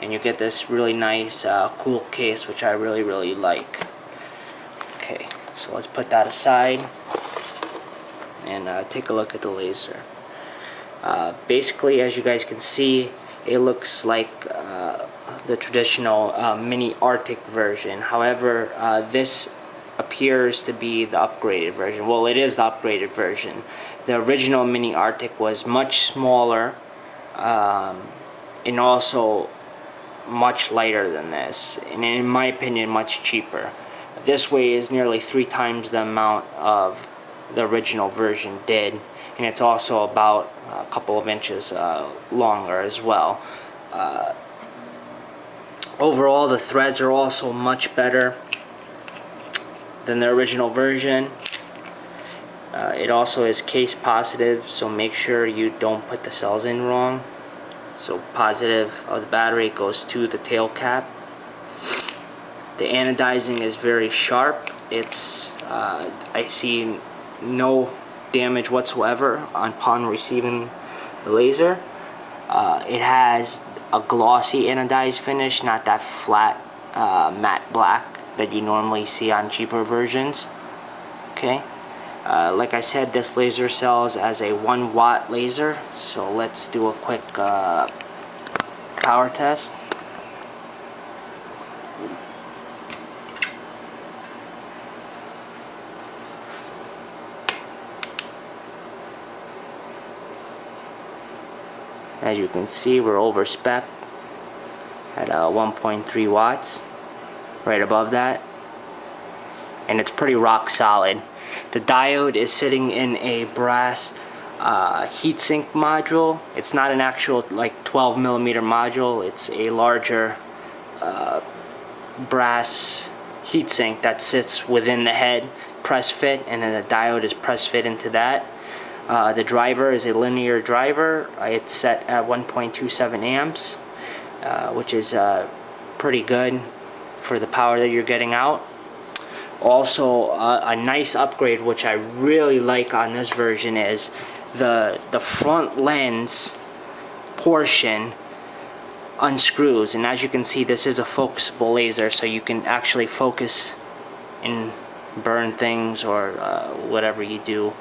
and you get this really nice cool case, which I really like. Okay, so let's put that aside and take a look at the laser. Basically, as you guys can see, it looks like the traditional mini Arctic version. However, this appears to be the upgraded version. Well, it is the upgraded version. The original mini Arctic was much smaller and also much lighter than this, and in my opinion much cheaper. This weighs nearly 3 times the amount of the original version did, and it's also about a couple of inches longer as well. Overall, the threads are also much better than the original version. It also is case positive, so make sure you don't put the cells in wrong. So positive of the battery goes to the tail cap. The anodizing is very sharp. It's I see no damage whatsoever upon receiving the laser. It has a glossy anodized finish, not that flat matte black that you normally see on cheaper versions. Okay, like I said, this laser sells as a 1 watt laser, so let's do a quick power test. As you can see, we're over spec at 1.3 watts, right above that, and it's pretty rock solid. The diode is sitting in a brass heatsink module. It's not an actual like 12mm module. It's a larger brass heatsink that sits within the head, press fit, and then the diode is press fit into that. The driver is a linear driver. It's set at 1.27 amps, which is pretty good for the power that you're getting out. Also, a nice upgrade, which I really like on this version, is the front lens portion unscrews, and as you can see, this is a focusable laser, so you can actually focus and burn things or whatever you do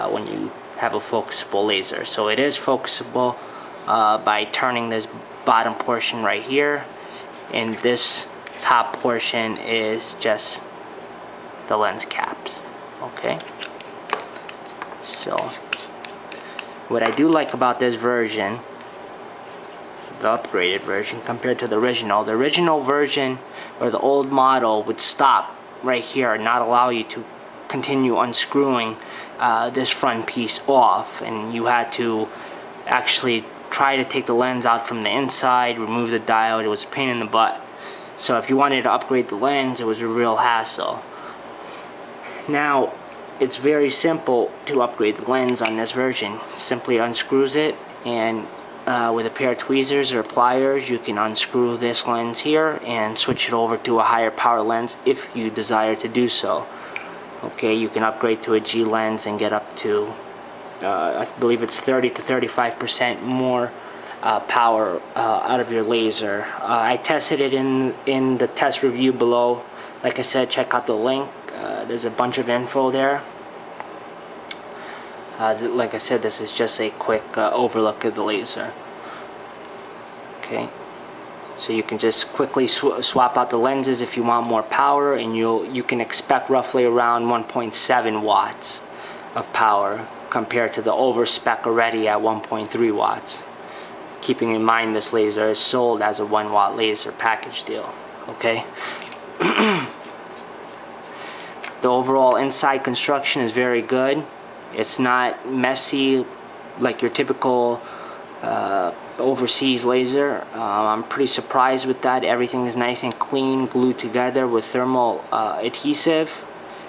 when you have a focusable laser. So it is focusable by turning this bottom portion right here, and this top portion is just the lens caps. Okay, so what I do like about this version, the upgraded version, compared to the original version, or the old model, would stop right here and not allow you to continue unscrewing this front piece off, and you had to actually try to take the lens out from the inside, remove the diode. It was a pain in the butt. So if you wanted to upgrade the lens, it was a real hassle. Now it's very simple to upgrade the lens on this version. Simply unscrews it, and with a pair of tweezers or pliers you can unscrew this lens here and switch it over to a higher power lens if you desire to do so. Okay, you can upgrade to a G lens and get up to I believe it's 30 to 35% more power out of your laser. I tested it in the test review below. Like I said, check out the link. There's a bunch of info there. Like I said, this is just a quick overlook of the laser. Okay, so you can just quickly swap out the lenses if you want more power, and you can expect roughly around 1.7 watts of power compared to the over spec already at 1.3 watts. Keeping in mind this laser is sold as a 1 watt laser package deal. Okay. The overall inside construction is very good. It's not messy like your typical overseas laser. I'm pretty surprised with that. Everything is nice and clean, glued together with thermal adhesive.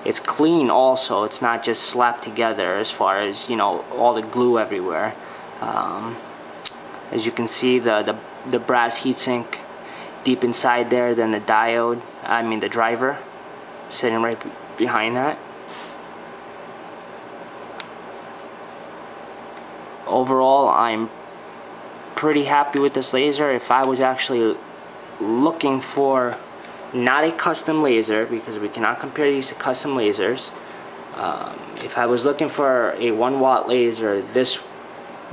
It's clean also. It's not just slapped together as far as, you know, all the glue everywhere. As you can see, the brass heatsink deep inside there, then the diode, the driver, sitting right behind that. Overall, I'm pretty happy with this laser. If I was actually looking for not a custom laser, because we cannot compare these to custom lasers, if I was looking for a 1-watt laser, this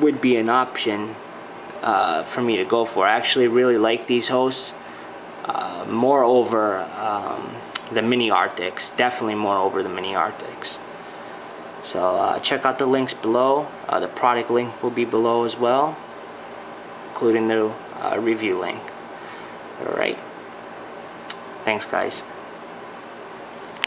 would be an option for me to go for. I actually really like these hosts more over the mini Arctics, definitely more over the mini Arctics. So check out the links below. The product link will be below as well, including the review link. Alright, thanks guys.